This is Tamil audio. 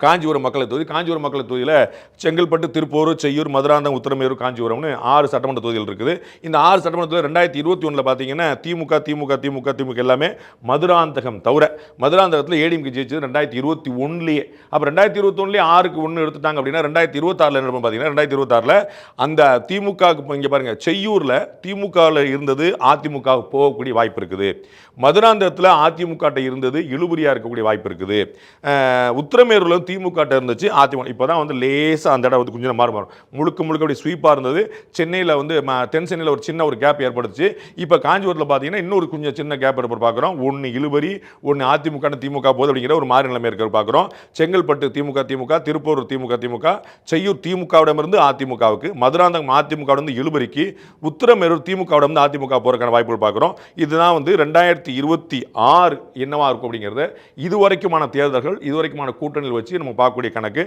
காஞ்சிபுரம் மக்களவை தொகுதி. காஞ்சிபுரம் மக்களவை தொகுதியில் செங்கல்பட்டு, திருப்பூர், செய்யூர், மதுராந்தகம், உத்திரமேரூர், காஞ்சிபுரம்னு 6 சட்டமன்ற தொகுதிகள் இருக்குது. இந்த 6 சட்டமன்ற தொகுதியில் 2021 பார்த்தீங்கன்னா திமுக எல்லாமே மதுராந்தகம் தவிர, மதுராந்தகத்தில் ஏடிஎம்கே ஜெயிச்சது 2021லேயே. அப்போ 2021லேயே 6க்கு 1 எடுத்துட்டாங்க அப்படின்னா 2026 என்ன பார்த்தீங்கன்னா 2026 அந்த திமுகவுக்கு இங்கே பாருங்க, செய்யூரில் திமுகவில் இருந்தது அதிமுக போகக்கூடிய வாய்ப்பு இருக்குது. மதுராந்தகத்தில் அதிமுக இருந்தது இழுபறியாக இருக்கக்கூடிய வாய்ப்பு இருக்குது. உத்திரமேரூரில் திமுக இருந்துச்சு அதிமுக. இப்போ தான் வந்து லேசாக அந்த இடம் வந்து கொஞ்சம் மாறும் முழுக்க அப்படி ஸ்வீப்பாக இருந்தது. சென்னையில் வந்து தென் சென்னையில் ஒரு சின்ன ஒரு கேப் ஏற்படுச்சு. இப்போ காஞ்சிபுரத்தில் பார்த்தீங்கன்னா இன்னொரு கொஞ்சம் சின்ன கேப் ஏற்பட்டு பார்க்குறோம். ஒன்று இழுபறி, ஒன்று அதிமுக திமுக போது அப்படிங்கிற ஒரு மாறி நிலைமை இருக்கிற பார்க்குறோம். செங்கல்பட்டு திமுக, திருப்பூர் திமுக, செய்யூர் திமுகவிடமிருந்து அதிமுகவுக்கு, மதுராந்தகம் அதிமுகவிடமிருந்து இழுபறிக்கு, உத்திரமேரூர் திமுகவிடமிருந்து அதிமுக போகிறதுக்கான வாய்ப்புகள் பார்க்குறோம். இதுதான் வந்து 2026 என்னவா இருக்கும் அப்படிங்கிறத இதுவரைக்குமான தேர்தல்கள், இதுவரைக்குமான கூட்டணியில் வச்சு நம்ம பார்க்கக்கூடிய கணக்கு.